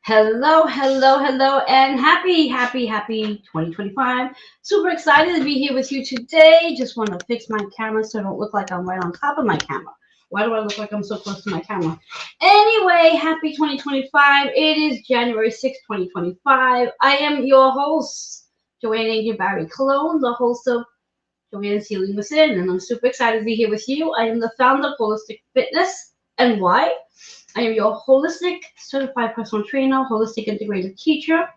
Hello, hello, hello, and happy 2025. Super excited to be here with you today. Just want to fix my camera so I don't look like I'm right on top of my camera. Why do I look like I'm so close to my camera? Anyway, happy 2025. It is January 6th, 2025. I am your host, Joanne Angel Barry Cologne, the host of Joanne's Healing Within, and I'm super excited to be here with you. I am the founder of Holistic Fitness and why. I am your holistic certified personal trainer, holistic integrated teacher,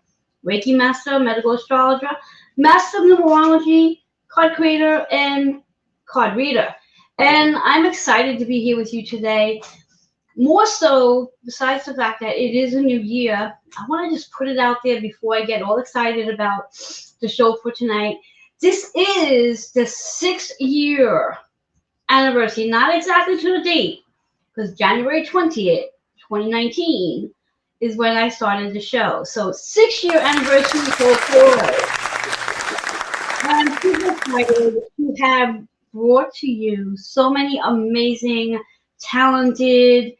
Reiki master, medical astrologer, master of numerology, card creator, and card reader. And I'm excited to be here with you today. More so, besides the fact that it is a new year, I want to just put it out there before I get all excited about the show for tonight. This is the 6th year anniversary, not exactly to the date, because January 20th, 2019 is when I started the show. So 6-year anniversary for I'm super excited to have brought to you so many amazing, talented,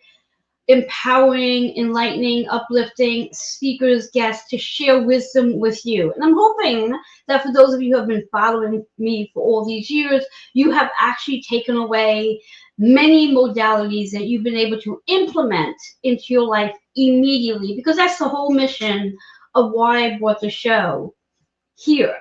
empowering, enlightening, uplifting speakers, guests to share wisdom with you. And I'm hoping that for those of you who have been following me for all these years, you have actually taken away many modalities that you've been able to implement into your life immediately, because that's the whole mission of why I brought the show here,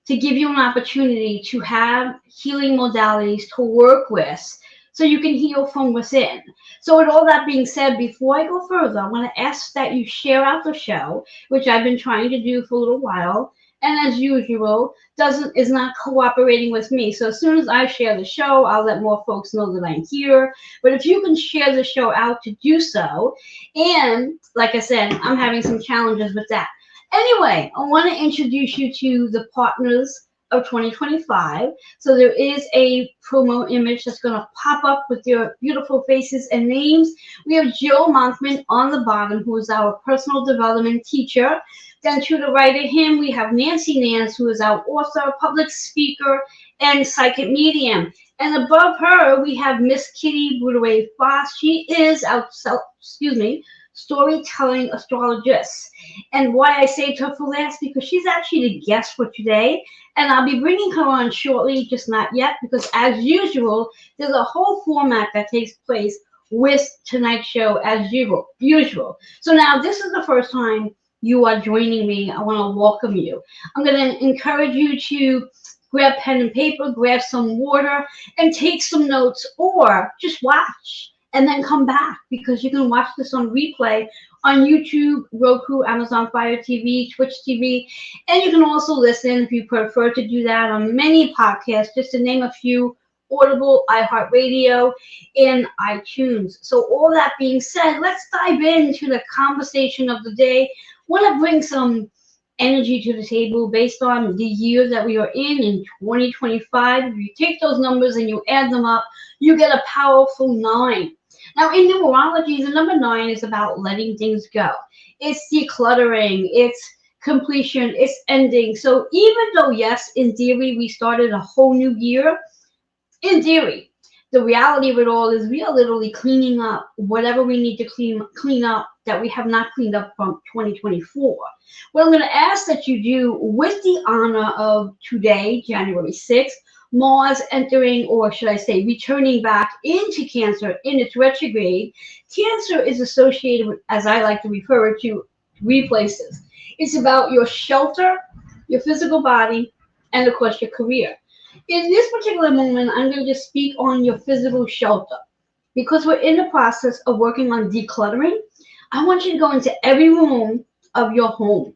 to give you an opportunity to have healing modalities to work with so you can heal from within. So with all that being said, before I go further, I want to ask that you share out the show, which I've been trying to do for a little while, and as usual, is not cooperating with me. So as soon as I share the show, I'll let more folks know that I'm here. But if you can share the show out to do so, and like I said, I'm having some challenges with that. Anyway, I want to introduce you to the partners of 2025. So there is a promo image that's going to pop up with your beautiful faces and names. We have Jill Monkman on the bottom, who is our personal development teacher. Then to the right of him, we have Nancy Nance, who is our author, public speaker, and psychic medium. And above her, we have Miss Kitty Boudouet Foss. She is our storytelling astrologist. And why I saved her for last, because she's actually the guest for today. And I'll be bringing her on shortly, just not yet, because as usual, there's a whole format that takes place with tonight's show as usual. So now this is the first time you are joining me. I want to welcome you. I'm going to encourage you to grab pen and paper, grab some water, and take some notes, or just watch and then come back, because you can watch this on replay on YouTube, Roku, Amazon Fire TV, Twitch TV, and you can also listen, if you prefer to do that, on many podcasts, just to name a few: Audible, iHeartRadio, and iTunes. So all that being said, let's dive into the conversation of the day. I want to bring some energy to the table based on the year that we are in 2025. If you take those numbers and you add them up, you get a powerful 9. Now, in numerology, the number 9 is about letting things go. It's decluttering, it's completion, it's ending. So even though, yes, in theory, we started a whole new year, in theory, the reality of it all is we are literally cleaning up whatever we need to clean up that we have not cleaned up from 2024. What I'm going to ask that you do, with the honor of today, January 6th, Mars entering, or should I say returning back into Cancer in its retrograde. Cancer is associated with, as I like to refer to, 3 places. It's about your shelter, your physical body, and of course your career. In this particular moment, I'm going to just speak on your physical shelter, because we're in the process of working on decluttering. I want you to go into every room of your home,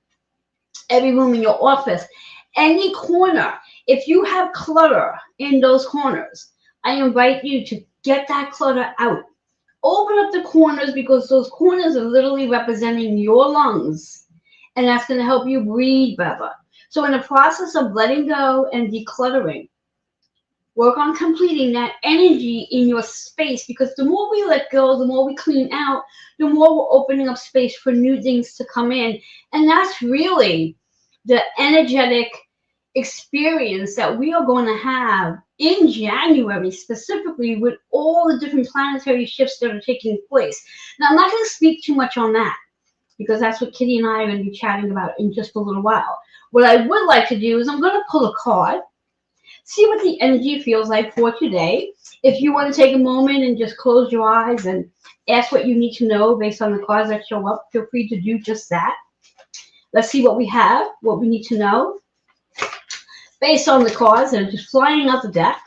every room in your office, any corner. If you have clutter in those corners, I invite you to get that clutter out. Open up the corners, because those corners are literally representing your lungs, and that's going to help you breathe better. So in the process of letting go and decluttering, work on completing that energy in your space, because the more we let go, the more we clean out, the more we're opening up space for new things to come in. And that's really the energetic experience that we are going to have in January, specifically with all the different planetary shifts that are taking place. Now, I'm not going to speak too much on that. because that's what Kitty and I are going to be chatting about in just a little while. What I would like to do is I'm going to pull a card, see what the energy feels like for today. If you want to take a moment and just close your eyes and ask what you need to know based on the cards that show up, feel free to do just that. Let's see what we have, what we need to know based on the cards that are just flying out the deck.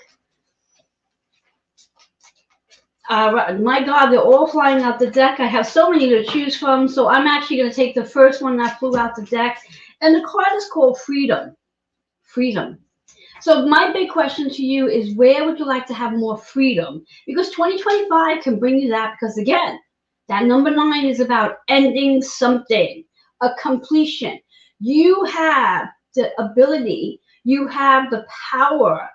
My God, they're all flying out the deck. I have so many to choose from, so I'm actually going to take the first one that flew out the deck, and the card is called Freedom. Freedom. So my big question to you is, where would you like to have more freedom? Because 2025 can bring you that, because again, that number 9 is about ending something, a completion. You have the ability, you have the power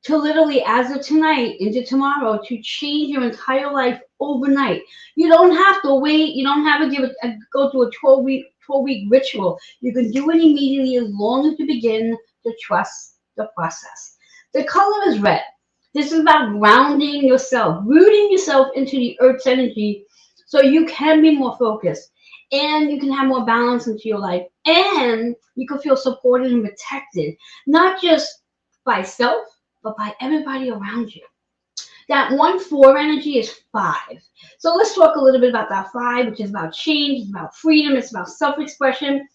to literally, as of tonight into tomorrow, to change your entire life overnight. You don't have to wait. You don't have to go through a 12-week ritual. You can do it immediately as long as you begin to trust the process. The color is red. This is about grounding yourself, rooting yourself into the earth's energy so you can be more focused and you can have more balance into your life, and you can feel supported and protected, not just by self, but by everybody around you. That 1-4 energy is 5. So let's talk a little bit about that 5, which is about change, it's about freedom, it's about self-expression,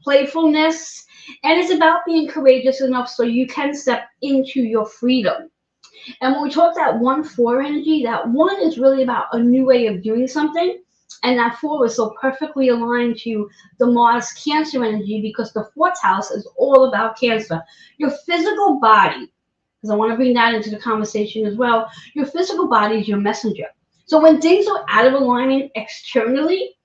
playfulness, and it's about being courageous enough so you can step into your freedom. And when we talk that 1-4 energy, that 1 is really about a new way of doing something, and that 4 is so perfectly aligned to the Mars Cancer energy, because the 4th house is all about Cancer. Your physical body, because I want to bring that into the conversation as well. Your physical body is your messenger. So when things are out of alignment externally,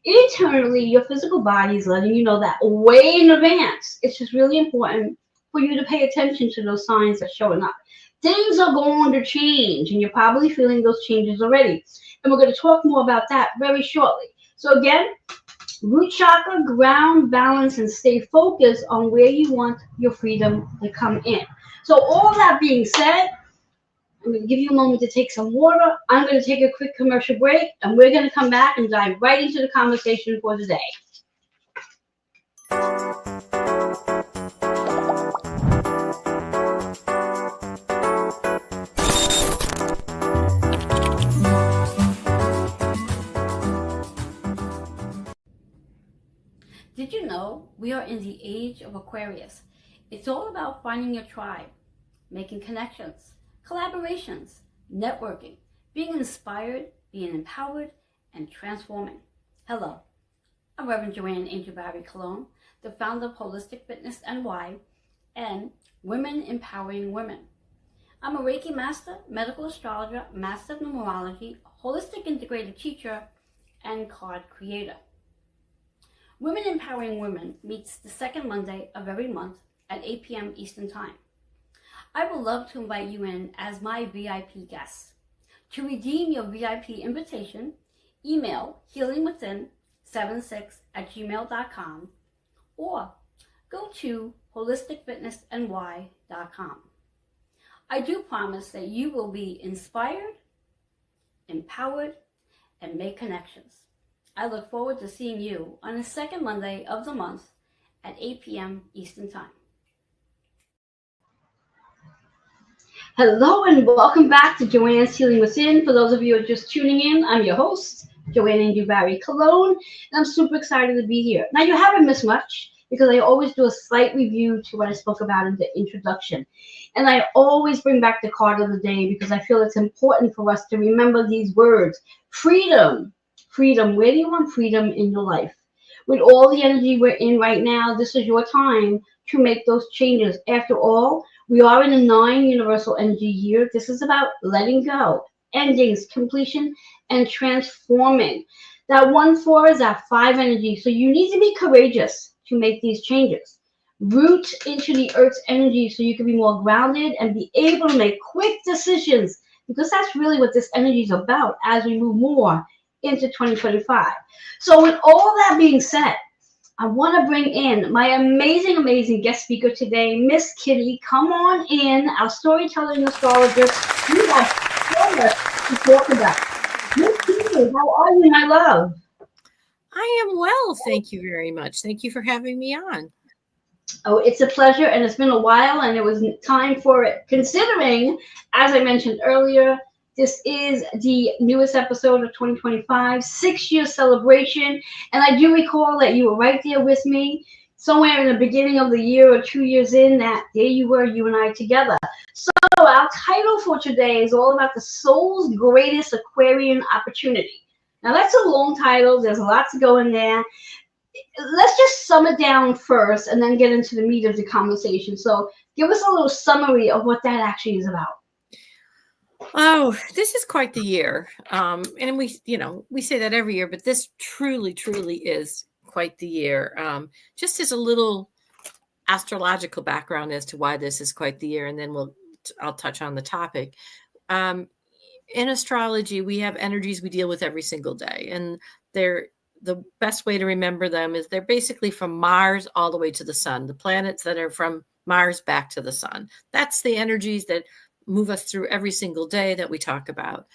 internally, your physical body is letting you know that way in advance. It's just really important for you to pay attention to those signs that are showing up. Things are going to change, and you're probably feeling those changes already. And we're going to talk more about that very shortly. So again, root chakra, ground, balance, and stay focused on where you want your freedom to come in. So all that being said, I'm going to give you a moment to take some water. I'm going to take a quick commercial break, and we're going to come back and dive right into the conversation for today. Did you know we are in the age of Aquarius? It's all about finding your tribe, making connections, collaborations, networking, being inspired, being empowered, and transforming. Hello, I'm Reverend Joanne Angel Barry Cologne, the founder of Holistic Fitness NY and Women Empowering Women. I'm a Reiki master, medical astrologer, master of numerology, holistic integrated teacher, and card creator. Women Empowering Women meets the second Monday of every month at 8 p.m. Eastern Time. I would love to invite you in as my VIP guest. To redeem your VIP invitation, email healingwithin76@gmail.com or go to holisticfitnessny.com. I do promise that you will be inspired, empowered, and make connections. I look forward to seeing you on the second Monday of the month at 8 p.m. Eastern Time. Hello and welcome back to Joanne's Healing Within. For those of you who are just tuning in, I'm your host, Joanne Angel Barry Cologne, and I'm super excited to be here. Now, you haven't missed much because I always do a slight review to what I spoke about in the introduction. And I always bring back the card of the day because I feel it's important for us to remember these words. Freedom. Freedom. Where do you want freedom in your life? With all the energy we're in right now, this is your time to make those changes. After all, we are in a 9 universal energy year. This is about letting go, endings, completion, and transforming. That 1-4 is that 5 energy. So you need to be courageous to make these changes. Root into the earth's energy so you can be more grounded and be able to make quick decisions, because that's really what this energy is about as we move more into 2025. So with all that being said, I want to bring in my amazing guest speaker today, Miss Kitty. Come on in, our storytelling astrologist. You have so much to talk about. Miss Kitty, how are you, my love? I am well. Thank you very much. Thank you for having me on. Oh, it's a pleasure, and it's been a while, and it was time for it. Considering, as I mentioned earlier, this is the newest episode of 2025, 6 year celebration, and I do recall that you were right there with me somewhere in the beginning of the year or 2 years in. That there you were, you and I together. So our title for today is all about the soul's greatest Aquarian opportunity. Now that's a long title. There's a lot to go in there. Let's just sum it down first and then get into the meat of the conversation. So give us a little summary of what that actually is about. Oh, this is quite the year. And we say that every year, but this truly, truly is quite the year. Just as a little astrological background as to why this is quite the year, and then I'll touch on the topic. In astrology, we have energies we deal with every single day, and the best way to remember them is they're basically from Mars all the way to the sun, the planets that are from Mars back to the sun. That's the energies that move us through every single day that we talk about.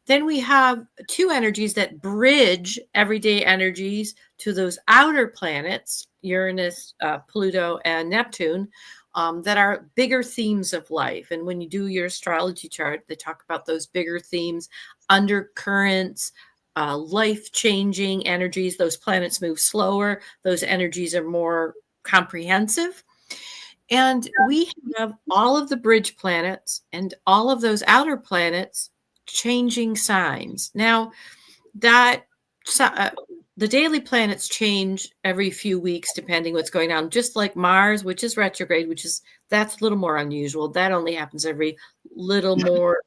Then we have two energies that bridge everyday energies to those outer planets, Uranus, Pluto, and Neptune, that are bigger themes of life. And when you do your astrology chart, they talk about those bigger themes, undercurrents, life-changing energies. Those planets move slower. Those energies are more comprehensive. And we have all of the bridge planets and all of those outer planets changing signs. Now, that the daily planets change every few weeks depending what's going on, just like Mars, which is retrograde, that's a little more unusual. That only happens every little more,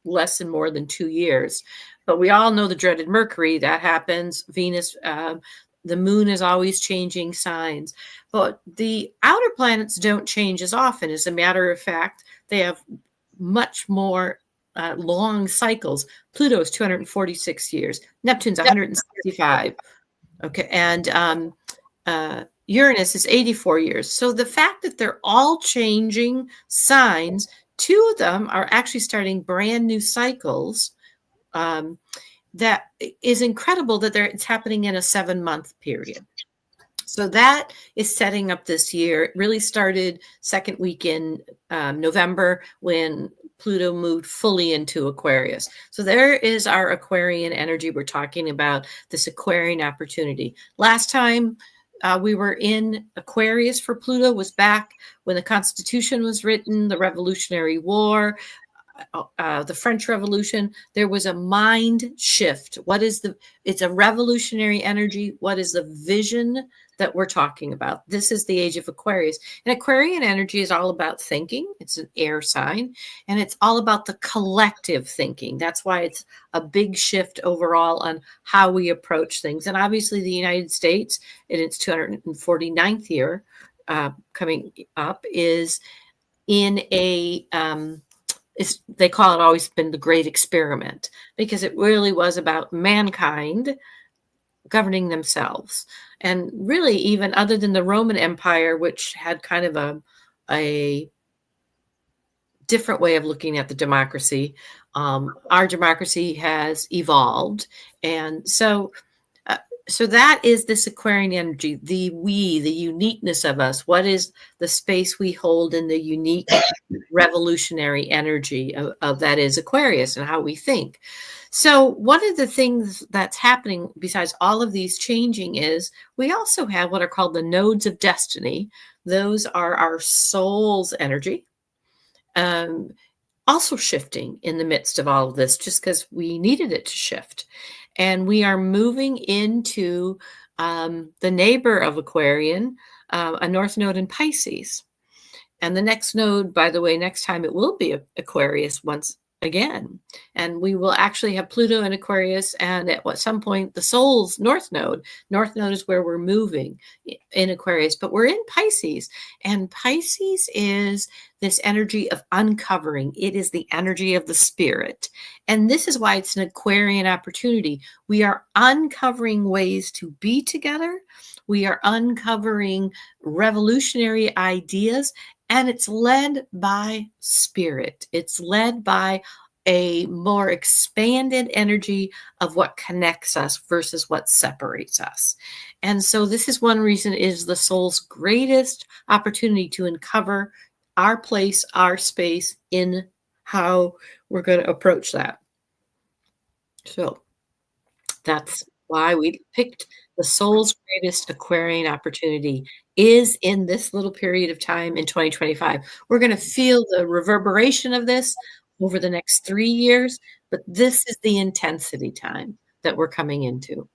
less than more than 2 years. But we all know the dreaded Mercury, that happens. Venus, the moon is always changing signs. But the outer planets don't change as often. As a matter of fact, they have much more long cycles. Pluto is 246 years. Neptune's 165. Okay. And Uranus is 84 years. So the fact that they're all changing signs, two of them are actually starting brand new cycles. That is incredible that it's happening in a 7-month period. So that is setting up this year. It really started second week in November when Pluto moved fully into Aquarius. So there is our Aquarian energy. We're talking about this Aquarian opportunity. Last time we were in Aquarius for Pluto was back when the Constitution was written, the Revolutionary War, the French Revolution. There was a mind shift. It's a revolutionary energy. What is the vision that we're talking about? This is the age of Aquarius. And Aquarian energy is all about thinking. It's an air sign, and it's all about the collective thinking. That's why it's a big shift overall on how we approach things. And obviously the United States in its 249th year coming up is in a they call it always been the great experiment, because it really was about mankind governing themselves. And really, even other than the Roman Empire, which had kind of a different way of looking at the democracy, our democracy has evolved. And so that is this Aquarian energy, the uniqueness of us. What is the space we hold in the unique revolutionary energy of that is Aquarius and how we think. So one of the things that's happening besides all of these changing is we also have what are called the nodes of destiny. Those are our soul's energy. Also shifting in the midst of all of this, just because we needed it to shift. And we are moving into the neighbor of Aquarian, a north node in Pisces. And the next node, by the way, next time it will be Aquarius once again. And we will actually have Pluto in Aquarius, and at some point the soul's north node. North node is where we're moving in Aquarius, but we're in Pisces. And Pisces is this energy of uncovering. It is the energy of the spirit. And this is why it's an Aquarian opportunity. We are uncovering ways to be together. We are uncovering revolutionary ideas. And it's led by spirit. It's led by a more expanded energy of what connects us versus what separates us. And so this is one reason is the soul's greatest opportunity to uncover our place, our space in how we're going to approach that. So that's why we picked the soul's greatest Aquarian opportunity is in this little period of time in 2025. We're going to feel the reverberation of this over the next 3 years, but this is the intensity time that we're coming into.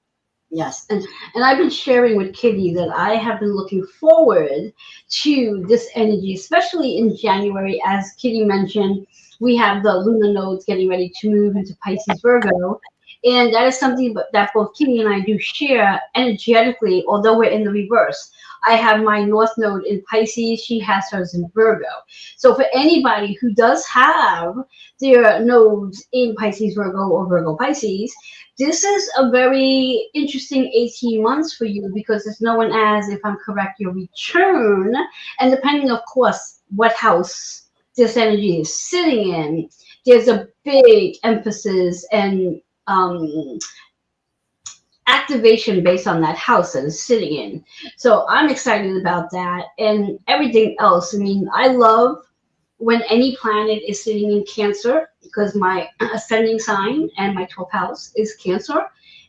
Yes, and I've been sharing with Kitty that I have been looking forward to this energy, especially in January. As Kitty mentioned, we have the lunar nodes getting ready to move into Pisces Virgo, and that is something that both Kitty and I do share energetically, although we're in the reverse. I have my North Node in Pisces, she has hers in Virgo. So for anybody who does have their nodes in Pisces Virgo or Virgo Pisces, this is a very interesting 18 months for you because it's known as, if I'm correct, your return. And depending, of course, what house this energy is sitting in, there's a big emphasis and activation based on that house that is sitting in. So I'm excited about that and everything else. I mean, I love when any planet is sitting in Cancer because my ascending sign and my 12th house is Cancer.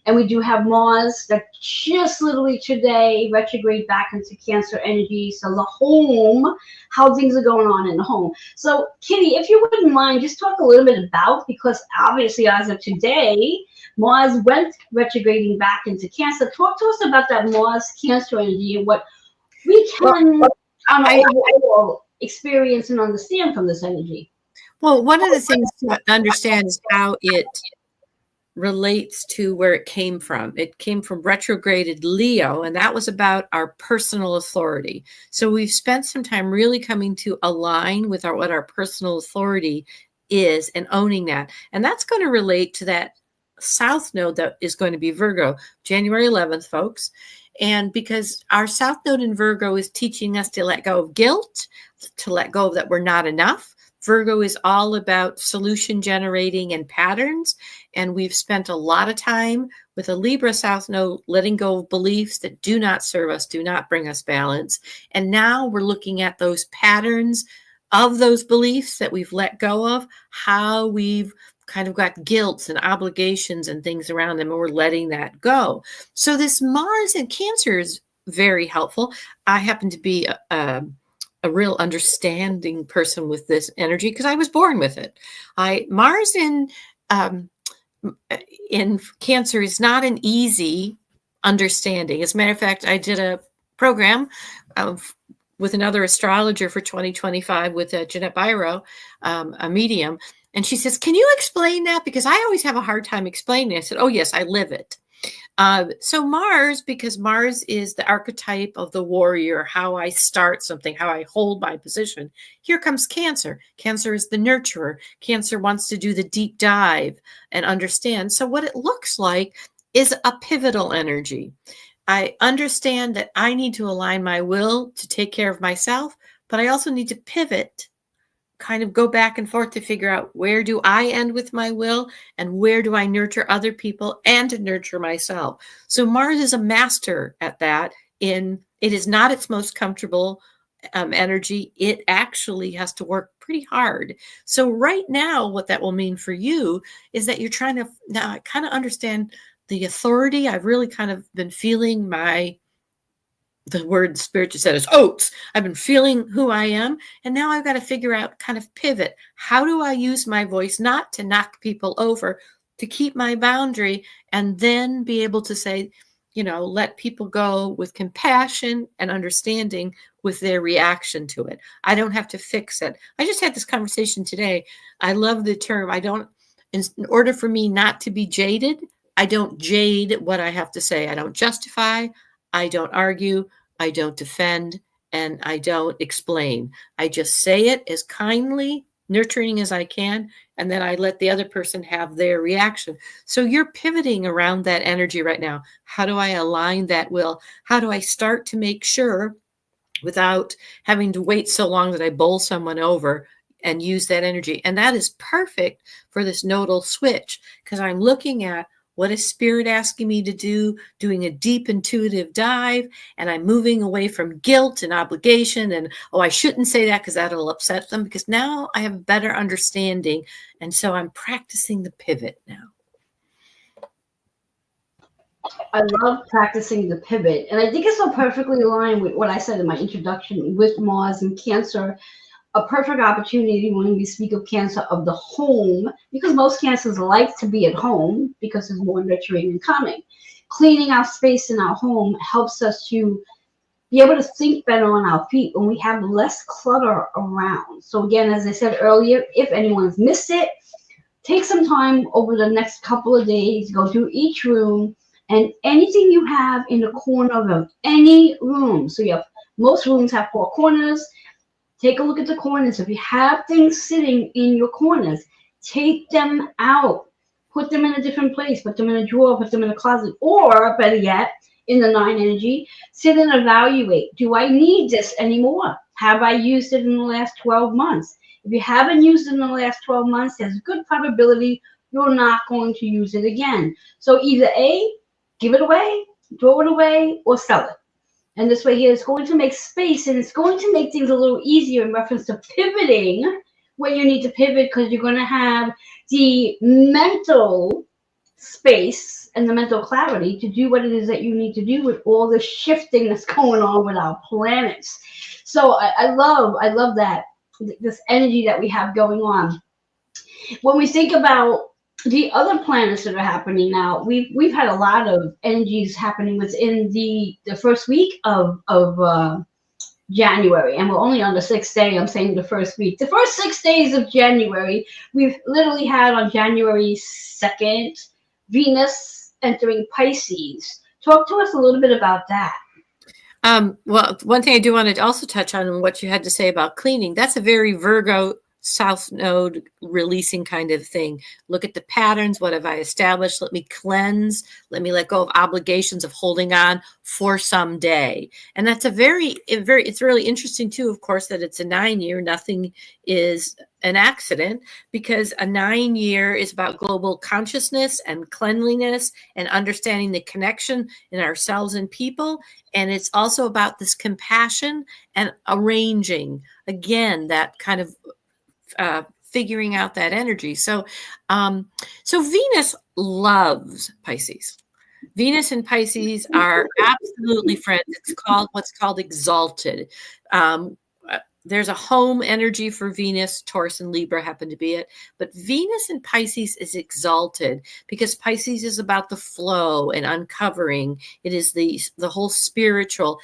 And we do have Mars that just literally today retrograde back into Cancer energy. So the home, how things are going on in the home. So Kitty, if you wouldn't mind, just talk a little bit about, because obviously as of today, Mars went retrograding back into Cancer. Talk to us about that Mars Cancer energy and what we can overall experience and understand from this energy. Well, one of the things to understand is how it relates to where it came from. It came from retrograded Leo, and that was about our personal authority. So we've spent some time really coming to align with what our personal authority is and owning that. And that's going to relate to that South Node that is going to be Virgo, January 11th, folks. And because our South Node in Virgo is teaching us to let go of guilt, to let go of that we're not enough. Virgo is all about solution generating and patterns. And we've spent a lot of time with a Libra South Node letting go of beliefs that do not serve us, do not bring us balance. And now we're looking at those patterns of those beliefs that we've let go of, how we've kind of got guilt and obligations and things around them, and we're letting that go. So this Mars in Cancer is very helpful. I happen to be a real understanding person with this energy because I was born with it. Mars in Cancer is not an easy understanding. As a matter of fact, I did a program with another astrologer for 2025 with Jeanette Biro, a medium. And she says, can you explain that? Because I always have a hard time explaining it. I said, oh, yes, I live it. So Mars, because Mars is the archetype of the warrior, how I start something, how I hold my position. Here comes Cancer. Cancer is the nurturer. Cancer wants to do the deep dive and understand. So what it looks like is a pivotal energy. I understand that I need to align my will to take care of myself, but I also need to pivot, kind of go back and forth to figure out where do I end with my will and where do I nurture other people and to nurture myself. So Mars is a master at that. It is not its most comfortable energy. It actually has to work pretty hard. So right now, what that will mean for you is that you're trying to now kind of understand the authority. I've really kind of been feeling the word spirit just said is oats. I've been feeling who I am. And now I've got to figure out, kind of pivot. How do I use my voice not to knock people over, to keep my boundary, and then be able to say, let people go with compassion and understanding with their reaction to it. I don't have to fix it. I just had this conversation today. I love the term. In order for me not to be jaded, I don't jade what I have to say. I don't justify. I don't argue, I don't defend, and I don't explain. I just say it as kindly, nurturing as I can, and then I let the other person have their reaction. So you're pivoting around that energy right now. How do I align that will? How do I start to make sure, without having to wait so long that I bowl someone over, and use that energy. And that is perfect for this nodal switch, because I'm looking at what is spirit asking me to do, doing a deep intuitive dive, and I'm moving away from guilt and obligation and, oh, I shouldn't say that because that'll upset them, because now I have a better understanding. And so I'm practicing the pivot now. I love practicing the pivot. And I think it's so perfectly aligned with what I said in my introduction with Mars and Cancer. A perfect opportunity when we speak of Cancer of the home, because most Cancers like to be at home because it's more nurturing and calming. Cleaning our space in our home helps us to be able to think better on our feet when we have less clutter around. So again, as I said earlier, if anyone's missed it, take some time over the next couple of days, go through each room and anything you have in the corner of any room. So you have, most rooms have 4 corners. Take a look at the corners. If you have things sitting in your corners, take them out. Put them in a different place. Put them in a drawer. Put them in a closet. Or, better yet, in the 9 energy, sit and evaluate. Do I need this anymore? Have I used it in the last 12 months? If you haven't used it in the last 12 months, there's a good probability you're not going to use it again. So either A, give it away, throw it away, or sell it. And this way here, it's going to make space, and it's going to make things a little easier in reference to pivoting when you need to pivot, because you're going to have the mental space and the mental clarity to do what it is that you need to do with all the shifting that's going on with our planets. So I love that, this energy that we have going on. When we think about the other planets that are happening now, we've had a lot of energies happening within the first week of January, and we're only on the 6th day. I'm saying the first week. The first 6 days of January, we've literally had on January 2nd, Venus entering Pisces. Talk to us a little bit about that. Well, one thing I do want to also touch on what you had to say about cleaning. That's a very Virgo South Node releasing kind of thing. Look at the patterns. What have I established? Let me cleanse. Let me let go of obligations of holding on for some day. And that's it's really interesting too, of course, that it's a 9-year. Nothing is an accident, because a 9-year is about global consciousness and cleanliness and understanding the connection in ourselves and people. And it's also about this compassion and arranging, again, that kind of figuring out that energy. So Venus loves Pisces. Venus and Pisces are absolutely friends. It's called what's called exalted. There's a home energy for Venus. Taurus and Libra happen to be it. But Venus and Pisces is exalted because Pisces is about the flow and uncovering. It is the whole spiritual,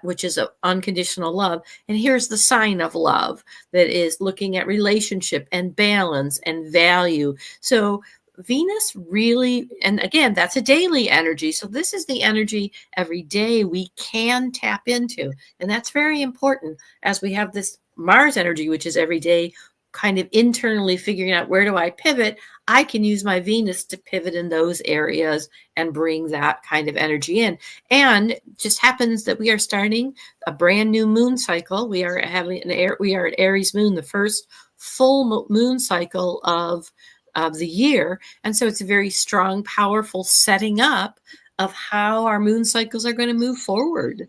which is unconditional love. And here's the sign of love that is looking at relationship and balance and value. So Venus really, and again, that's a daily energy. So this is the energy every day we can tap into. And that's very important as we have this Mars energy, which is every day kind of internally figuring out, where do I pivot? I can use my Venus to pivot in those areas and bring that kind of energy in. And it just happens that we are starting a brand new moon cycle. We are at Aries moon, the first full moon cycle of the year. And so it's a very strong, powerful setting up of how our moon cycles are going to move forward,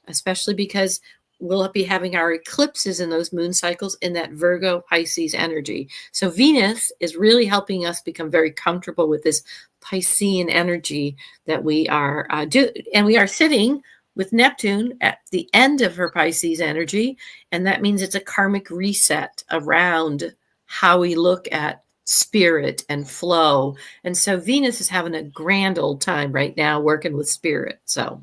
especially because we'll be having our eclipses in those moon cycles in that Virgo Pisces energy. So Venus is really helping us become very comfortable with this Piscean energy that we are and we are sitting with Neptune at the end of her Pisces energy. And that means it's a karmic reset around how we look at spirit and flow. And so Venus is having a grand old time right now working with spirit. So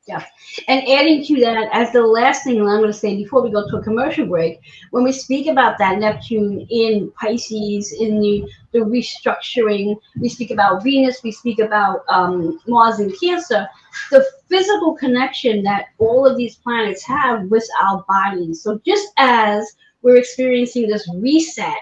yeah. And adding to that, as the last thing I'm going to say before we go to a commercial break, when we speak about that Neptune in Pisces, in the restructuring, we speak about Venus, we speak about Mars in Cancer, the physical connection that all of these planets have with our bodies. So just as we're experiencing this reset,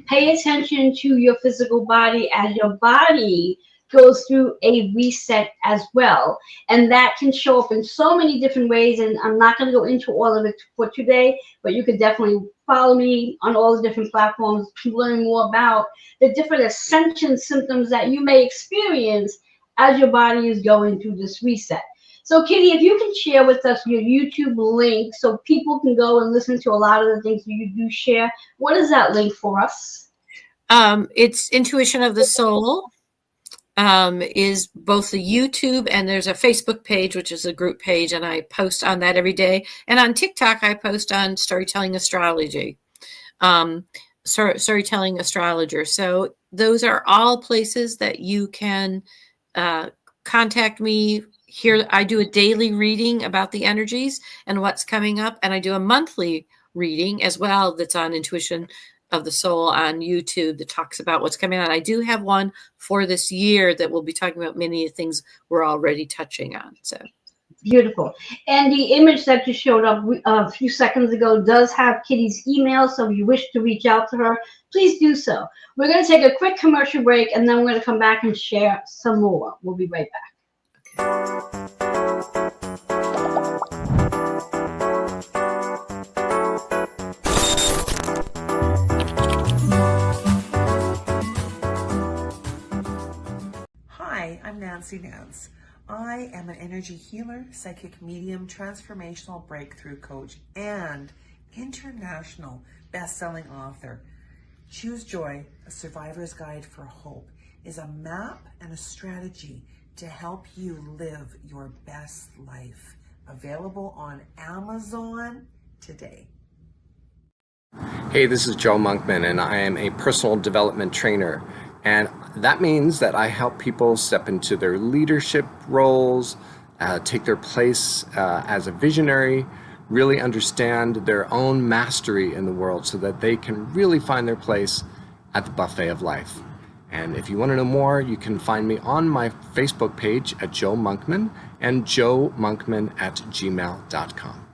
pay attention to your physical body as your body goes through a reset as well. And that can show up in so many different ways. And I'm not going to go into all of it for today, but you could definitely follow me on all the different platforms to learn more about the different ascension symptoms that you may experience as your body is going through this reset. So, Kitty, if you can share with us your YouTube link so people can go and listen to a lot of the things you do share, what is that link for us? It's Intuition of the Soul. Is both the YouTube and there's a Facebook page, which is a group page, and I post on that every day. And on TikTok, I post on Storytelling Astrology, Storytelling Astrologer. So those are all places that you can contact me. Here, I do a daily reading about the energies and what's coming up, and I do a monthly reading as well that's on Intuition of the Soul on YouTube that talks about what's coming on. I do have one for this year that will be talking about many of the things we're already touching on. So beautiful. And the image that you showed up a few seconds ago does have Kitty's email, so if you wish to reach out to her, please do so. We're going to take a quick commercial break, and then we're going to come back and share some more. We'll be right back. Hi, I'm Nancy Nance. I am an energy healer, psychic medium, transformational breakthrough coach, and international best-selling author. Choose Joy, A Survivor's Guide for Hope, is a map and a strategy to help you live your best life. Available on Amazon today. Hey, this is Joe Monkman, and I am a personal development trainer. And that means that I help people step into their leadership roles, take their place as a visionary, really understand their own mastery in the world so that they can really find their place at the buffet of life. And if you want to know more, you can find me on my Facebook page at Joe Monkman and joemonkman@gmail.com.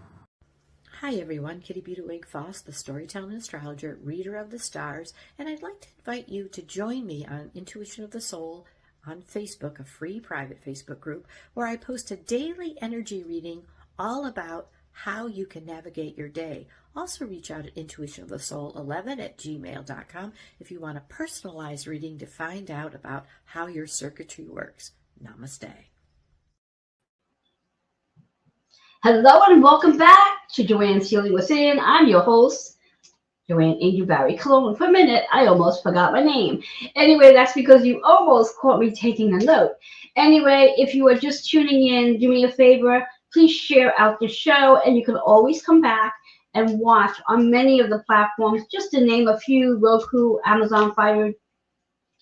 Hi everyone, Kitty Beauty Foss, the storytelling astrologer, reader of the stars, and I'd like to invite you to join me on Intuition of the Soul on Facebook, a free private Facebook group where I post a daily energy reading all about how you can navigate your day. Also reach out at intuitionofthesoul11@gmail.com if you want a personalized reading to find out about how your circuitry works. Namaste. Hello and welcome back to Joanne's Healing Within. I'm your host, Joanne Angel Barry Cologne. For a minute, I almost forgot my name. Anyway, that's because you almost caught me taking a note. Anyway, if you are just tuning in, do me a favor, please share out the show, and you can always come back and watch on many of the platforms, just to name a few: Roku, Amazon Fire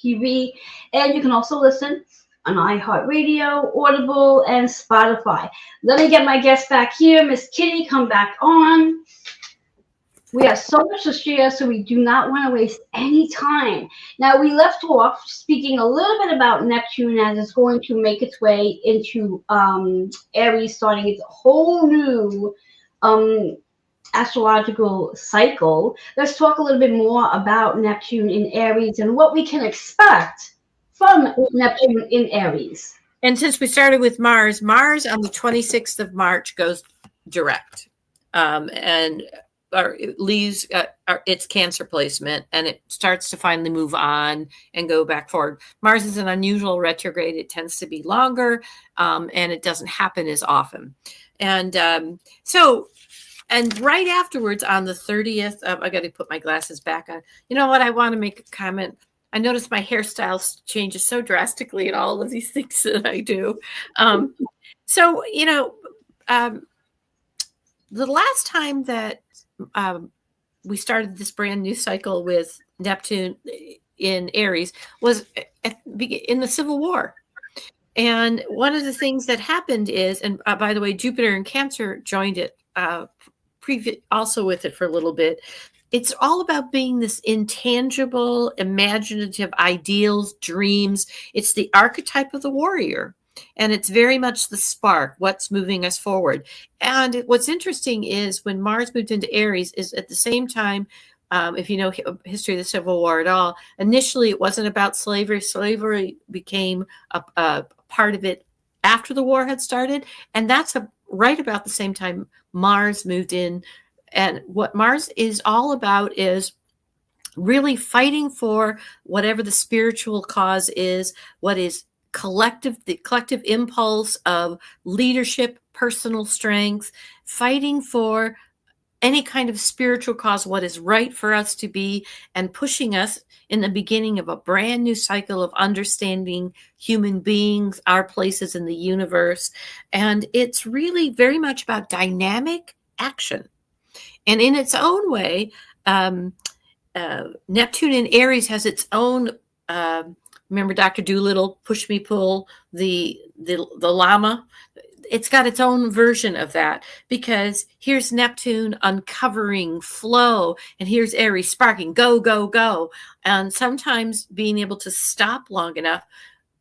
TV, and you can also listen on iHeartRadio, Audible, and Spotify. Let me get my guest back here. Miss Kitty, come back on. We have so much to share, so we do not want to waste any time. Now, we left off speaking a little bit about Neptune as it's going to make its way into Aries, starting its whole new astrological cycle. Let's talk a little bit more about Neptune in Aries and what we can expect from Neptune in Aries. And since we started with Mars on the 26th of March goes direct, and it leaves its Cancer placement, and it starts to finally move on and go back forward. Mars is an unusual retrograde. It tends to be longer, and it doesn't happen as often. And and right afterwards, on the 30th, I got to put my glasses back on. You know what? I want to make a comment. I noticed my hairstyle changes so drastically in all of these things that I do. The last time that we started this brand new cycle with Neptune in Aries was in the Civil War. And one of the things that happened is, and by the way, Jupiter in Cancer joined it also with it for a little bit. It's all about being this intangible, imaginative ideals, dreams. It's the archetype of the warrior. And it's very much the spark, what's moving us forward. And what's interesting is when Mars moved into Aries is at the same time, if you know history of the Civil War at all, initially it wasn't about slavery. Slavery became a part of it after the war had started. And that's right about the same time Mars moved in. And what Mars is all about is really fighting for whatever the spiritual cause is, what is the collective impulse of leadership, personal strength, fighting for any kind of spiritual cause, what is right for us to be, and pushing us in the beginning of a brand new cycle of understanding human beings, our places in the universe. And it's really very much about dynamic action. And in its own way, Neptune in Aries has its own, remember Dr. Doolittle, push me pull, the llama? It's got its own version of that, because here's Neptune uncovering flow, and here's Aries sparking, go, go, go. And sometimes being able to stop long enough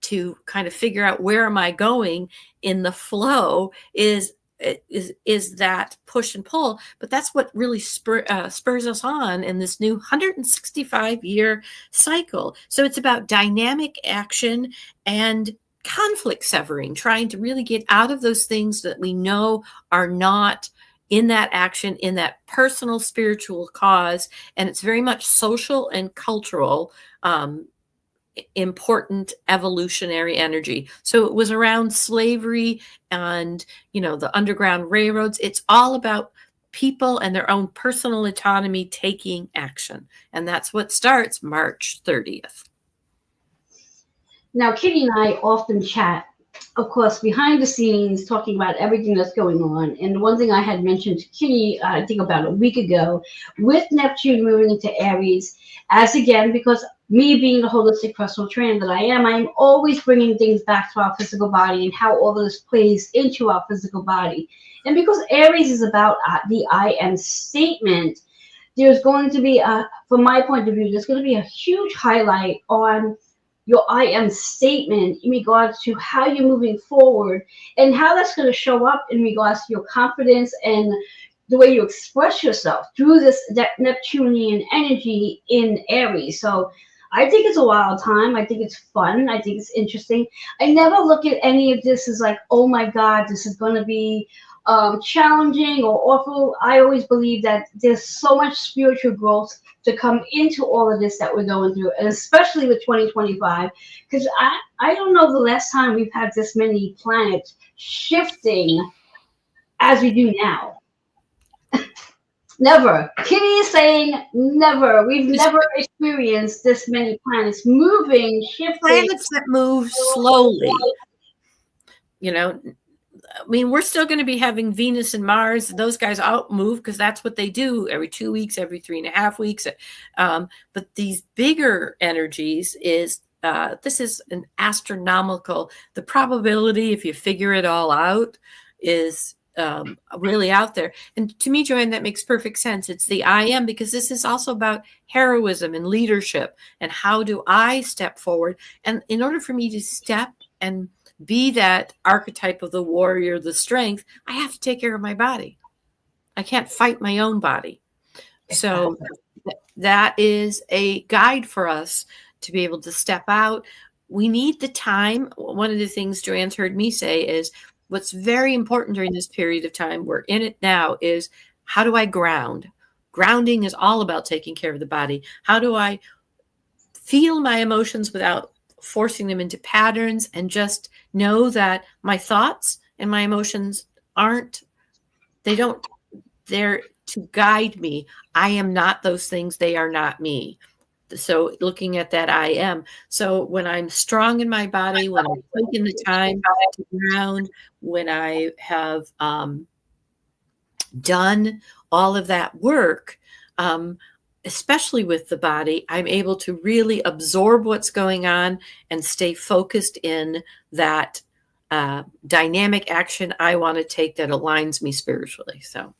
to kind of figure out where am I going in the flow is that push and pull. But that's what really spurs us on in this new 165-year cycle. So it's about dynamic action and conflict severing, trying to really get out of those things that we know are not in that action, in that personal spiritual cause. And it's very much social and cultural, important evolutionary energy. So it was around slavery and, the Underground Railroads. It's all about people and their own personal autonomy taking action. And that's what starts March 30th. Now, Kitty and I often chat, of course, behind the scenes, talking about everything that's going on. And one thing I had mentioned to Kitty, I think about a week ago, with Neptune moving into Aries, as again, because me being the holistic personal trainer that I am, I'm always bringing things back to our physical body and how all of this plays into our physical body. And because Aries is about the I am statement, there's going to be, from my point of view, there's going to be a huge highlight on your I am statement in regards to how you're moving forward and how that's going to show up in regards to your confidence and the way you express yourself through that Neptunian energy in Aries. So I think it's a wild time. I think it's fun. I think it's interesting. I never look at any of this as like, oh my God, this is going to be challenging or awful. I always believe that there's so much spiritual growth to come into all of this that we're going through, and especially with 2025, because I don't know the last time we've had this many planets shifting as we do now. Never. Kitty is saying never. We've never experienced this many planets moving, shifting. Planets that move slowly. I mean, we're still going to be having Venus and Mars. Those guys out move because that's what they do every 2 weeks, every 3.5 weeks. But these bigger energies this is an astronomical. The probability, if you figure it all out, is really out there. And to me, Joanne, that makes perfect sense. It's the I am, because this is also about heroism and leadership and how do I step forward. And in order for me to step and be that archetype of the warrior, the strength, I have to take care of my body. I can't fight my own body. So that is a guide for us to be able to step out. We need the time. One of the things Joanne's heard me say is what's very important during this period of time, we're in it now, is how do I ground? Grounding is all about taking care of the body. How do I feel my emotions without forcing them into patterns, and just know that my thoughts and my emotions they're to guide me. I am not those things. They are not me. So looking at that, I am. So when I'm strong in my body, when I'm taking the time to ground, when I have done all of that work, especially with the body, I'm able to really absorb what's going on and stay focused in that dynamic action I want to take that aligns me spiritually. So,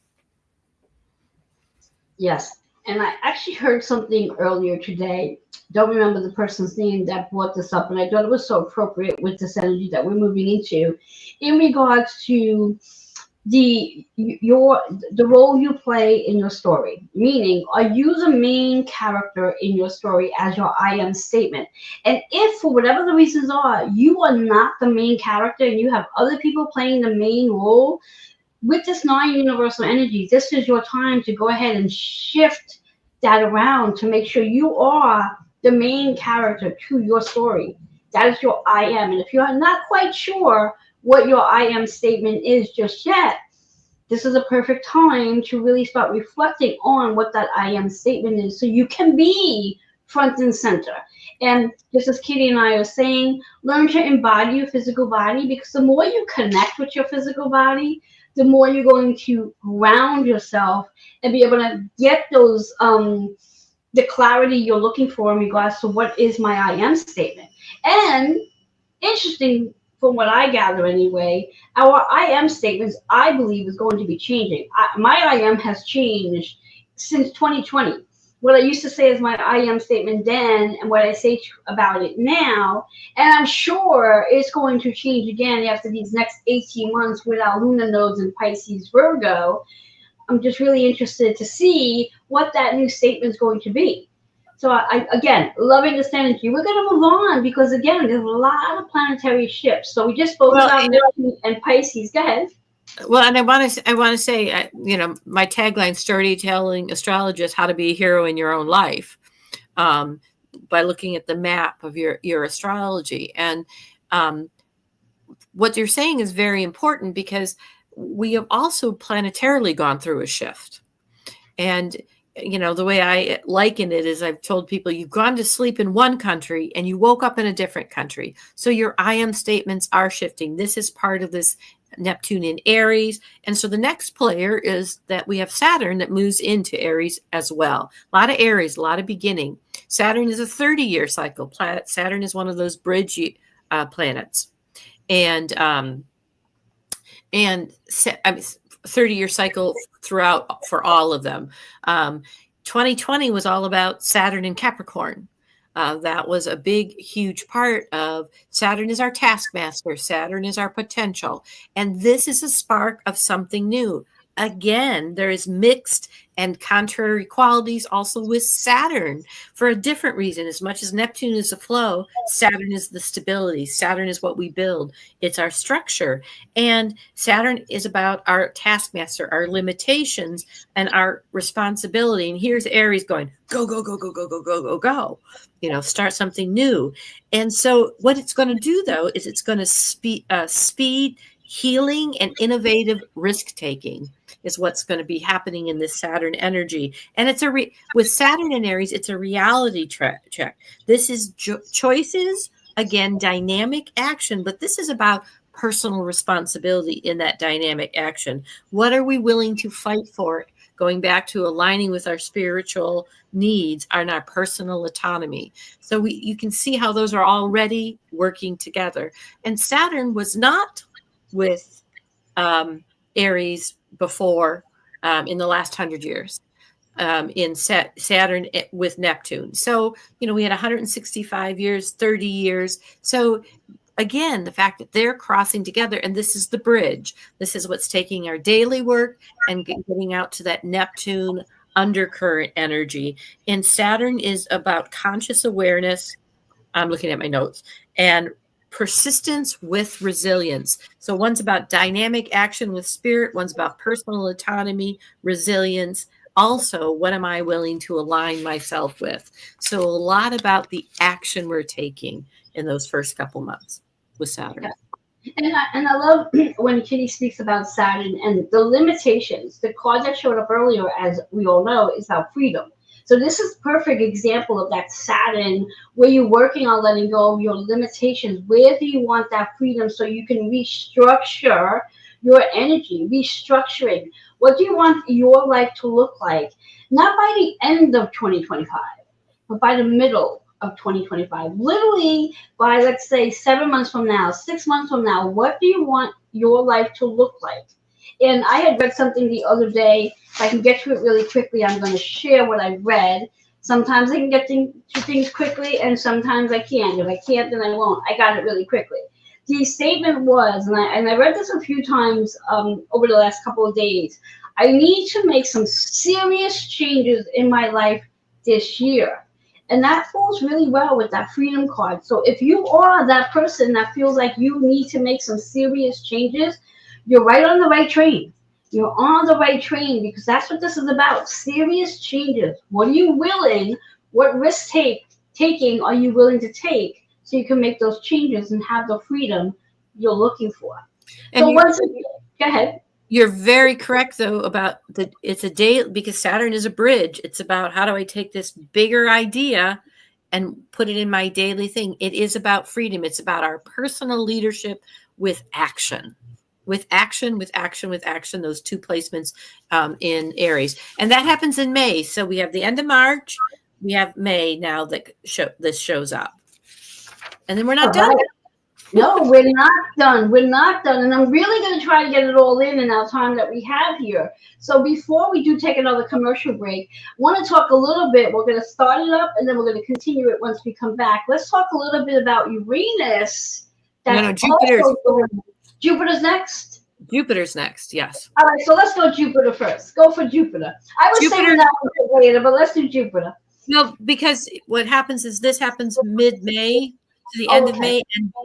yes. And I actually heard something earlier today. Don't remember the person's name that brought this up, and I thought it was so appropriate with this energy that we're moving into in regards to the role you play in your story. Meaning, are you the main character in your story as your I am statement? And if for whatever the reasons are, you are not the main character and you have other people playing the main role, with this non-universal energy, this is your time to go ahead and shift that around to make sure you are the main character to your story. That is your I am. And if you're not quite sure what your I am statement is just yet, this is a perfect time to really start reflecting on what that I am statement is so you can be front and center. And just as Kitty and I are saying, learn to embody your physical body, because the more you connect with your physical body, the more you're going to ground yourself and be able to get those the clarity you're looking for in regards to what is my I am statement. And interesting, from what I gather anyway, our I am statements, I believe, is going to be changing. My I am has changed since 2020. What I used to say is my I am statement then, and what I say about it now, and I'm sure it's going to change again after these next 18 months with our lunar nodes in Pisces, Virgo. I'm just really interested to see what that new statement is going to be. So I again, loving this energy. We're going to move on because again, there's a lot of planetary shifts. So we just spoke about Neptune and Pisces. Go ahead. Well, and I want to say, my tagline: storytelling astrologist, how to be a hero in your own life, by looking at the map of your astrology. And what you're saying is very important, because we have also planetarily gone through a shift. And the way I liken it is, I've told people, you've gone to sleep in one country and you woke up in a different country. So your I am statements are shifting. This is part of this Neptune in Aries. And so the next player is that we have Saturn that moves into Aries as well. A lot of Aries, a lot of beginning. Saturn is a 30-year cycle. Saturn is one of those bridge planets. And 30-year cycle throughout for all of them. 2020 was all about Saturn in Capricorn. That was a big, huge part of Saturn is our taskmaster. Saturn is our potential. And this is a spark of something new. Again, there is mixed and contrary qualities also with Saturn for a different reason. As much as Neptune is the flow, Saturn is the stability. Saturn is what we build. It's our structure. And Saturn is about our taskmaster, our limitations, and our responsibility. And here's Aries going, go, go, go, go, go, go, go, go, go. Start something new. And so what it's going to do, though, is it's going to speed healing and innovative risk-taking is what's going to be happening in this Saturn energy. And it's with Saturn in Aries, it's a reality check. This is choices, again, dynamic action, but this is about personal responsibility in that dynamic action. What are we willing to fight for? Going back to aligning with our spiritual needs and our personal autonomy. So you can see how those are already working together. And Saturn was not with Aries before in the last 100 years in Saturn with Neptune. So, we had 165 years, 30 years. So again, the fact that they're crossing together, and this is the bridge. This is what's taking our daily work and getting out to that Neptune undercurrent energy. And Saturn is about conscious awareness. I'm looking at my notes. And persistence with resilience. So one's about dynamic action with spirit. One's about personal autonomy, resilience. Also, what am I willing to align myself with? So a lot about the action we're taking in those first couple months with Saturn. And I love when Kitty speaks about Saturn and the limitations. The card that showed up earlier, as we all know, is about freedom. So this is a perfect example of that Saturn where you're working on letting go of your limitations. Where do you want that freedom so you can restructure your energy, restructuring? What do you want your life to look like? Not by the end of 2025, but by the middle of 2025. Literally by, let's say, 7 months from now, 6 months from now, what do you want your life to look like? And I had read something the other day. If I can get to it really quickly, I'm going to share what I read. Sometimes I can get to things quickly, and sometimes I can't. If I can't, then I won't. I got it really quickly. the statement was, and I read this a few times over the last couple of days, I need to make some serious changes in my life this year. And that falls really well with that freedom card. So if you are that person that feels like you need to make some serious changes, you're right on the right train. You're on the right train because that's what this is about. Serious changes. What are you willing? What risk taking are you willing to take so you can make those changes and have the freedom you're looking for? And So once again, go ahead. You're very correct, though, about it's a day, because Saturn is a bridge. It's about, how do I take this bigger idea and put it in my daily thing? It is about freedom. It's about our personal leadership with action. With action, those two placements in Aries. And that happens in May. So we have the end of March, we have May now that this shows up. And then we're not done. No, we're not done. We're not done. And I'm really going to try to get it all in our time that we have here. So before we do take another commercial break, I want to talk a little bit. We're going to start it up and then we're going to continue it once we come back. Let's talk a little bit about Uranus. Jupiter's next? Jupiter's next, yes. All right, so let's go Jupiter first. Go for Jupiter. I was saying that one later, but let's do Jupiter. No, because what happens is this happens mid-May to the end of May,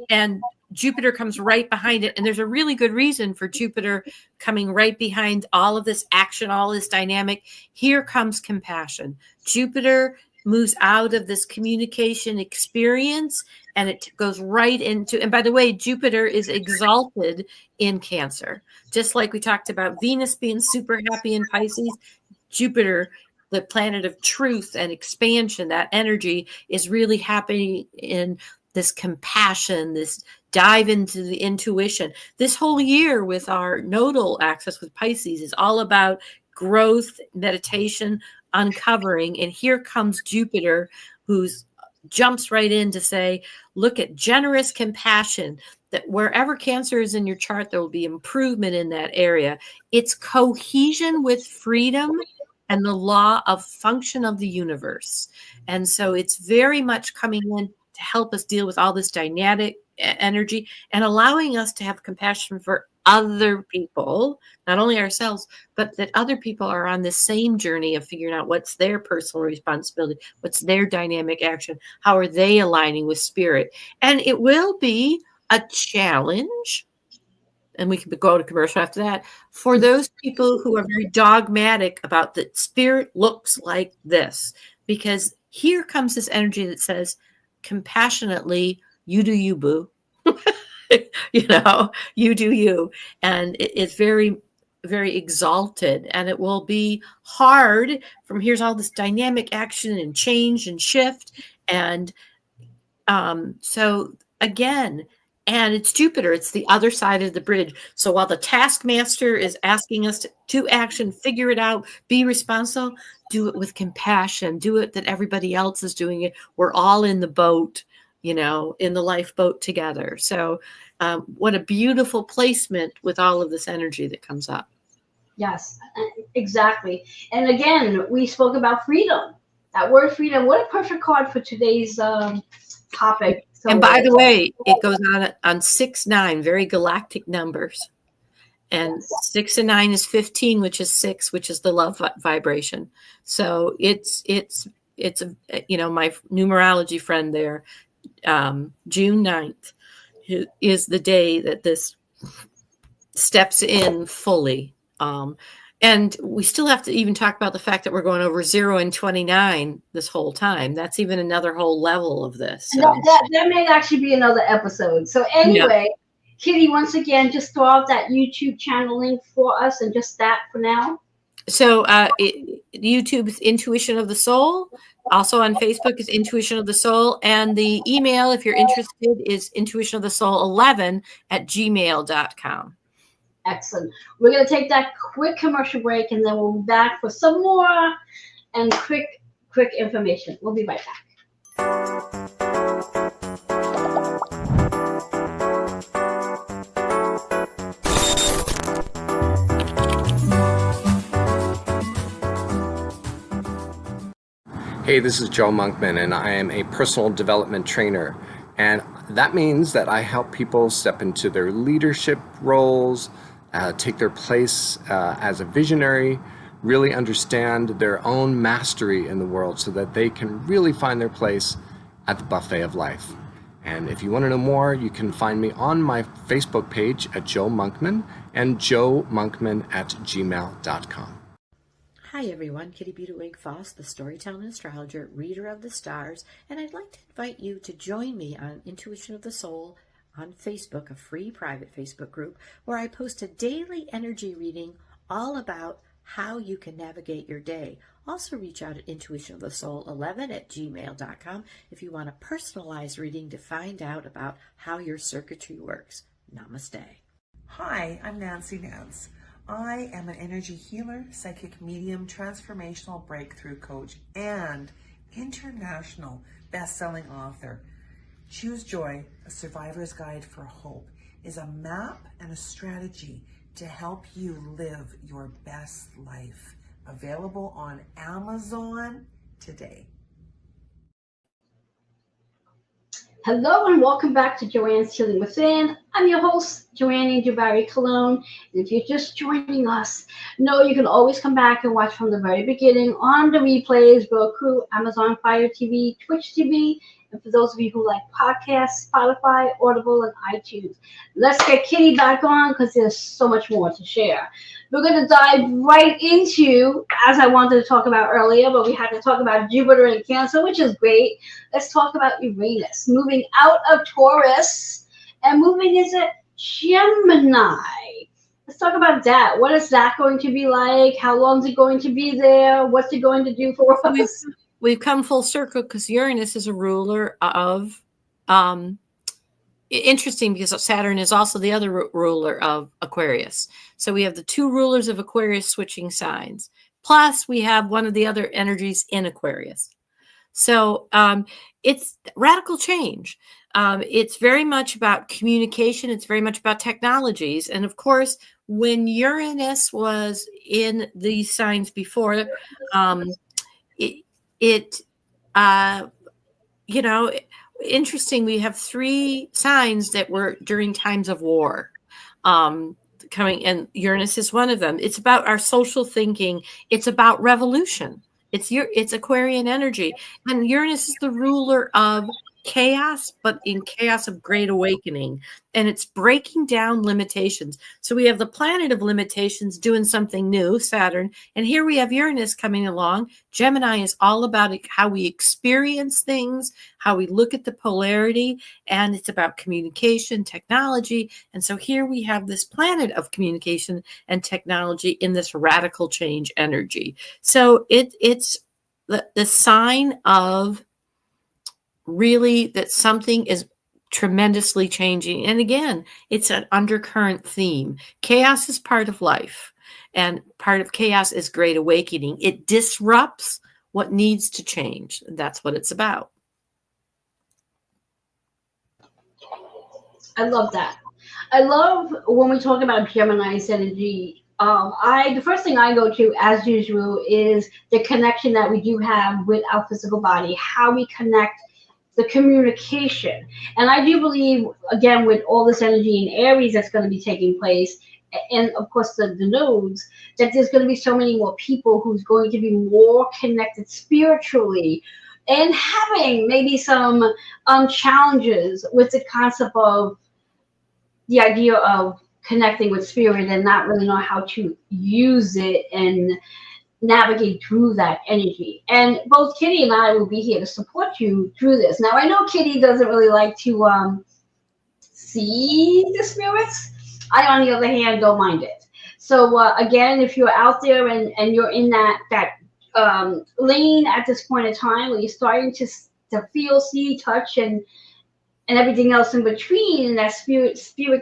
and Jupiter comes right behind it. And there's a really good reason for Jupiter coming right behind all of this action, all this dynamic. Here comes compassion. Jupiter moves out of this communication experience and it goes right into, and by the way, Jupiter is exalted in Cancer. Just like we talked about Venus being super happy in Pisces, Jupiter, the planet of truth and expansion, that energy is really happy in this compassion, this dive into the intuition. This whole year with our nodal axis with Pisces is all about growth, meditation, uncovering. And here comes Jupiter, who's jumps right in to say, look at generous compassion, that wherever Cancer is in your chart, there will be improvement in that area. It's cohesion with freedom and the law of function of the universe. And so it's very much coming in to help us deal with all this dynamic energy and allowing us to have compassion for other people, not only ourselves, but that other people are on the same journey of figuring out what's their personal responsibility, what's their dynamic action, how are they aligning with spirit. And it will be a challenge, and we can go to commercial after that, for those people who are very dogmatic about that spirit looks like this, because here comes this energy that says, compassionately, you do you, boo. You do you. And it's very, very exalted, and it will be hard from here's all this dynamic action and change and shift. And so again, and it's Jupiter, it's the other side of the bridge. So while the taskmaster is asking us to action, figure it out, be responsible, do it with compassion, do it that everybody else is doing it. We're all in the boat, in the lifeboat together. So what a beautiful placement with all of this energy that comes up. Yes, exactly. And again, we spoke about freedom. That word freedom, what a perfect card for today's topic. So, and by the way, it goes on 6-9, very galactic numbers. And 6 and 9 is 15, which is 6, which is the love vibration. So it's my numerology friend there, June 9th is the day that this steps in fully. And we still have to even talk about the fact that we're going over 0 and 29 this whole time. That's even another whole level of this. So. That may actually be another episode. So anyway, Kitty, once again, just throw out that YouTube channel link for us and just that for now. So YouTube's Intuition of the Soul. Also on Facebook is Intuition of the Soul. And the email, if you're interested, is intuitionofthesoul11@gmail.com. Excellent. We're going to take that quick commercial break, and then we'll be back for some more and quick information. We'll be right back. Hey, this is Joe Monkman, and I am a personal development trainer. And that means that I help people step into their leadership roles, take their place as a visionary, really understand their own mastery in the world so that they can really find their place at the buffet of life. And if you want to know more, you can find me on my Facebook page at Joe Monkman and joemonkman@gmail.com. Hi everyone, Kitty Beauty Foss, the storytelling astrologer, reader of the stars, and I'd like to invite you to join me on Intuition of the Soul on Facebook, a free private Facebook group where I post a daily energy reading all about how you can navigate your day. Also reach out at intuitionofthesoul11@gmail.com if you want a personalized reading to find out about how your circuitry works. Namaste. Hi, I'm Nancy Nance. I am an energy healer, psychic medium, transformational breakthrough coach, and international best-selling author. Choose Joy, A Survivor's Guide for Hope, is a map and a strategy to help you live your best life. Available on Amazon today. Hello and welcome back to Joanne's Healing Within. I'm your host, Joanne Dubarry Cologne. And if you're just joining us, know you can always come back and watch from the very beginning on the replays, Roku, Amazon Fire TV, Twitch TV, and for those of you who like podcasts, Spotify, Audible, and iTunes. Let's get Kitty back on because there's so much more to share. We're going to dive right into, as I wanted to talk about earlier, but we had to talk about Jupiter and Cancer, which is great. Let's talk about Uranus moving out of Taurus and moving into Gemini. Let's talk about that. What is that going to be like? How long is it going to be there? What's it going to do for us? We've come full circle because Uranus is a ruler of, interesting because Saturn is also the other ruler of Aquarius. So we have the two rulers of Aquarius switching signs. Plus we have one of the other energies in Aquarius. So it's radical change. It's very much about communication. It's very much about technologies. And of course, when Uranus was in these signs before, interesting. We have three signs that were during times of war coming, and Uranus is one of them. It's about our social thinking. It's about revolution. It's Aquarian energy, and Uranus is the ruler of chaos, but in chaos of great awakening, and it's breaking down limitations. So we have the planet of limitations doing something new, Saturn, and here we have Uranus coming along. Gemini is all about how we experience things, how we look at the polarity, and it's about communication, technology. And so here we have this planet of communication and technology in this radical change energy. So it's the sign of really that something is tremendously changing. And again, it's an undercurrent theme. Chaos is part of life, and part of chaos is great awakening. It disrupts what needs to change. That's what it's about. I love that. I love when we talk about Gemini's energy. The first thing I go to, as usual, is the connection that we do have with our physical body, how we connect, the communication. And I do believe, again, with all this energy in Aries that's going to be taking place, and of course the nodes, that there's going to be so many more people who's going to be more connected spiritually and having maybe some challenges with the concept of the idea of connecting with spirit and not really know how to use it and navigate through that energy. And both Kitty and I will be here to support you through this. Now, I know Kitty doesn't really like to see the spirits. I, on the other hand, don't mind it. So again, if you're out there and you're in that lane at this point in time where you're starting to feel, see, touch, and everything else in between, in that spirit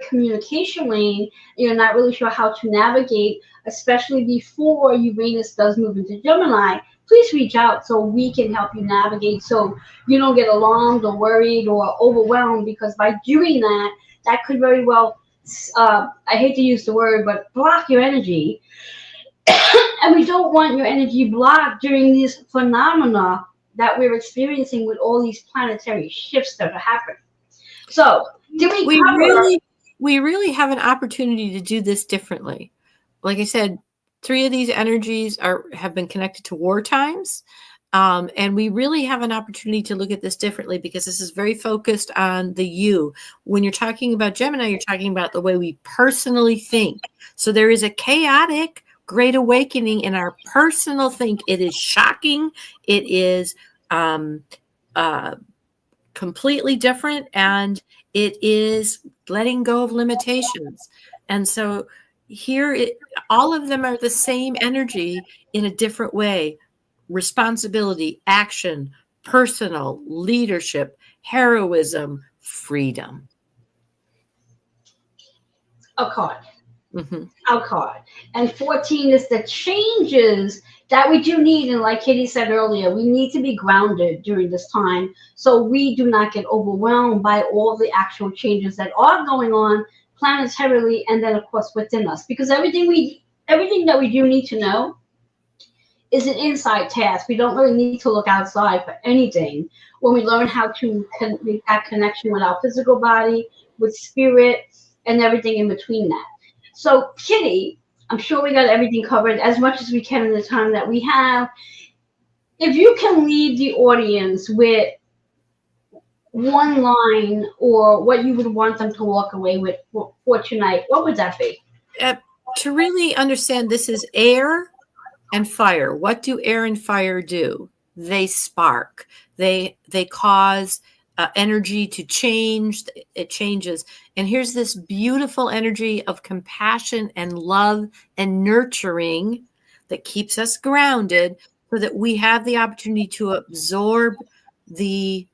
communication lane, you're not really sure how to navigate, especially before Uranus does move into Gemini, please reach out so we can help you navigate, so you don't get alarmed or worried or overwhelmed, because by doing that, that could very well, I hate to use the word, but block your energy. And we don't want your energy blocked during these phenomena that we're experiencing with all these planetary shifts that are happening. So, did we cover? We really have an opportunity to do this differently. Like I said, 3 of these energies have been connected to war times. And we really have an opportunity to look at this differently because this is very focused on the you. When you're talking about Gemini, you're talking about the way we personally think. So there is a chaotic great awakening in our personal think. It is shocking. It is completely different, and it is letting go of limitations. And so here, all of them are the same energy in a different way. Responsibility, action, personal, leadership, heroism, freedom. A card. Mm-hmm. Our card. And 14 is the changes that we do need. And like Kitty said earlier, we need to be grounded during this time so we do not get overwhelmed by all the actual changes that are going on planetarily and then of course within us. Because everything that we do need to know is an inside task. We don't really need to look outside for anything when we learn how to make that connection with our physical body, with spirit, and everything in between that. So, Kitty, I'm sure we got everything covered as much as we can in the time that we have. If you can leave the audience with one line or what you would want them to walk away with for tonight, what would that be? To really understand, this is air and fire. What do air and fire do? They spark. They cause energy to change. It changes. And here's this beautiful energy of compassion and love and nurturing that keeps us grounded so that we have the opportunity to absorb the,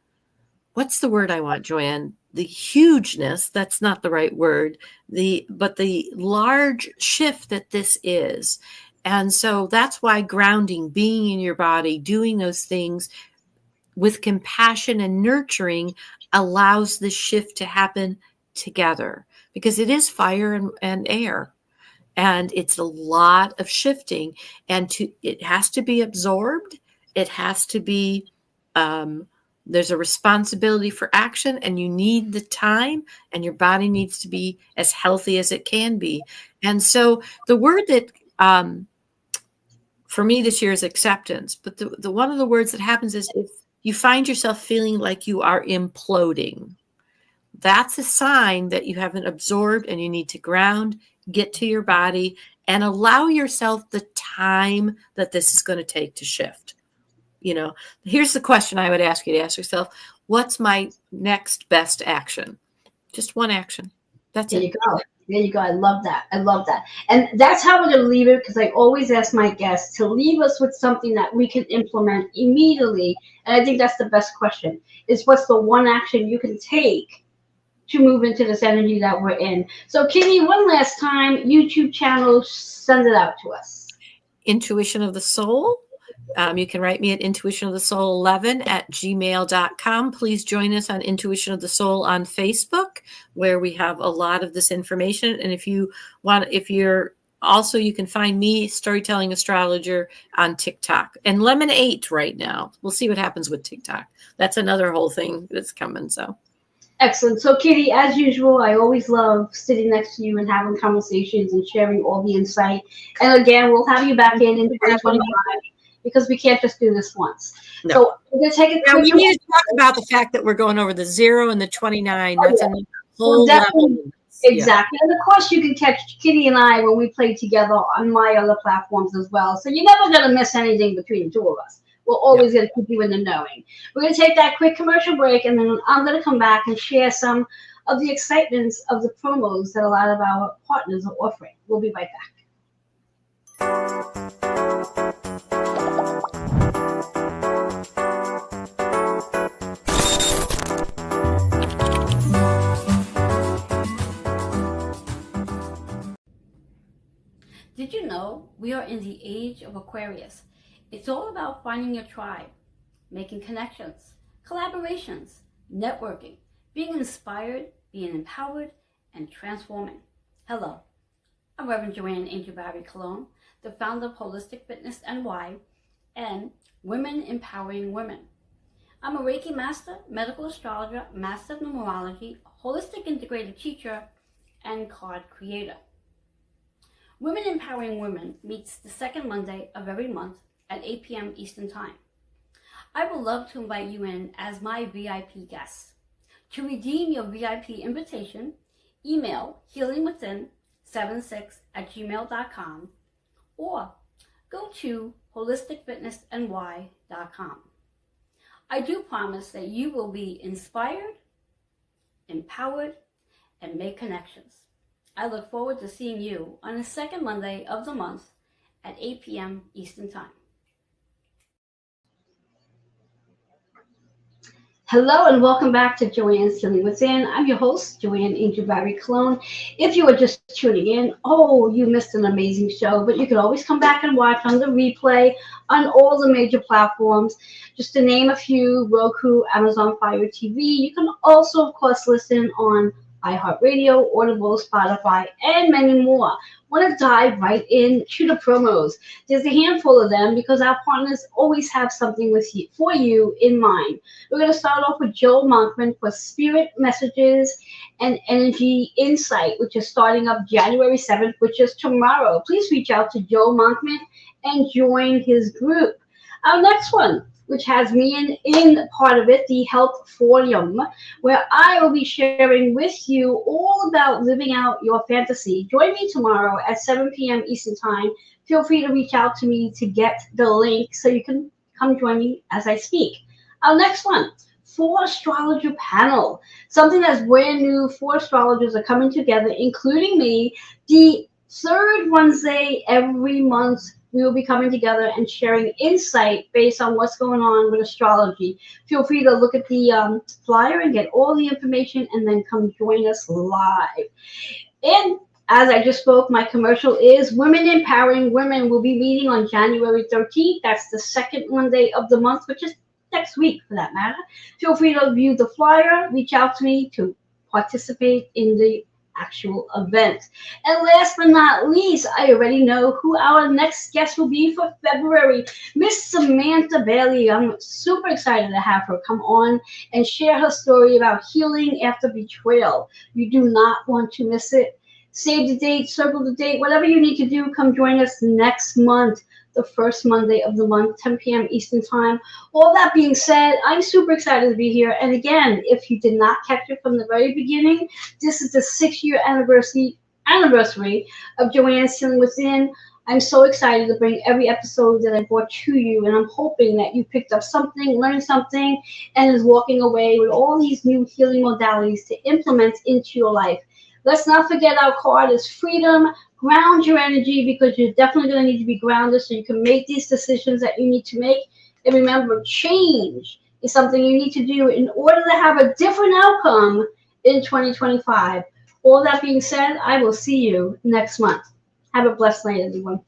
what's the word I want, Joanne? The hugeness, that's not the right word, but the large shift that this is. And so that's why grounding, being in your body, doing those things with compassion and nurturing allows the shift to happen together, because it is fire and air. And it's a lot of shifting, and it has to be absorbed. It has to be, there's a responsibility for action, and you need the time, and your body needs to be as healthy as it can be. And so the word that, for me this year is acceptance. But the one of the words that happens is if you find yourself feeling like you are imploding, that's a sign that you haven't absorbed and you need to ground, get to your body, and allow yourself the time that this is going to take to shift. You know, here's the question I would ask you to ask yourself. What's my next best action? Just one action. That's There it. you go. There you go. I love that. I love that. And that's how we're going to leave it, because I always ask my guests to leave us with something that we can implement immediately. And I think that's the best question, is what's the one action you can take to move into this energy that we're in. So, Kitty, one last time, YouTube channel, send it out to us. Intuition of the Soul. You can write me at intuitionofthesoul11@gmail.com. Please join us on Intuition of the Soul on Facebook, where we have a lot of this information. And if you can find me, Storytelling Astrologer, on TikTok and Lemon 8 right now. We'll see what happens with TikTok. That's another whole thing that's coming. So. Excellent. So, Kitty, as usual, I always love sitting next to you and having conversations and sharing all the insight. And again, we'll have you back in 2025 because we can't just do this once. No. So we're going to take a quick. We need to talk about the fact that we're going over the 0 and the 29. That's a whole level. Exactly. Yeah. And of course, you can catch Kitty and I when we play together on my other platforms as well. So you're never going to miss anything between the two of us. We're always going to keep you in the knowing. We're going to take that quick commercial break, and then I'm going to come back and share some of the excitements of the promos that a lot of our partners are offering. We'll be right back. Did you know we are in the age of Aquarius? It's all about finding your tribe, making connections, collaborations, networking, being inspired, being empowered, and transforming. Hello, I'm Reverend Joanne Angel Barry Cologne, the founder of Holistic Fitness NY and Women Empowering Women. I'm a Reiki master, medical astrologer, master of numerology, holistic integrated teacher, and card creator. Women Empowering Women meets the second Monday of every month at 8 p.m. Eastern Time. I would love to invite you in as my VIP guest. To redeem your VIP invitation, email healingwithin76@gmail.com or go to holisticfitnessny.com. I do promise that you will be inspired, empowered, and make connections. I look forward to seeing you on the second Monday of the month at 8 p.m. Eastern Time. Hello and welcome back to Joanne's Healing Within. I'm your host, Joanne Angel Barry Cologne. If you are just tuning in, you missed an amazing show, but you can always come back and watch on the replay on all the major platforms. Just to name a few: Roku, Amazon Fire TV. You can also, of course, listen on iHeartRadio, Audible, Spotify, and many more. Want to dive right into the promos. There's a handful of them because our partners always have something for you in mind. We're going to start off with Joe Monkman for Spirit Messages and Energy Insight, which is starting up January 7th, which is tomorrow. Please reach out to Joe Monkman and join his group. Our next one, which has me in part of it, the Health Forum, where I will be sharing with you all about living out your fantasy. Join me tomorrow at 7 p.m. Eastern Time. Feel free to reach out to me to get the link so you can come join me as I speak. Our next one, 4 astrologer panel, something that's brand new. 4 astrologers are coming together, including me, the third Wednesday every month. We will be coming together and sharing insight based on what's going on with astrology. Feel free to look at the flyer and get all the information and then come join us live. And as I just spoke, my commercial is Women Empowering Women. Will be meeting on January 13th. That's the second Monday of the month, which is next week for that matter. Feel free to view the flyer, reach out to me to participate in the actual event. And last but not least, I already know who our next guest will be for February, Miss Samantha Bailey. I'm super excited to have her come on and share her story about healing after betrayal. You do not want to miss it. Save the date, circle the date, whatever you need to do. Come join us next month, the first Monday of the month, 10 p.m. Eastern Time. All that being said, I'm super excited to be here. And again, if you did not catch it from the very beginning, this is the 6-year anniversary of Joanne's Healing Within. I'm so excited to bring every episode that I brought to you, and I'm hoping that you picked up something, learned something, and is walking away with all these new healing modalities to implement into your life. Let's not forget our card is freedom. Ground your energy, because you're definitely going to need to be grounded so you can make these decisions that you need to make. And remember, change is something you need to do in order to have a different outcome in 2025. All that being said, I will see you next month. Have a blessed night, everyone.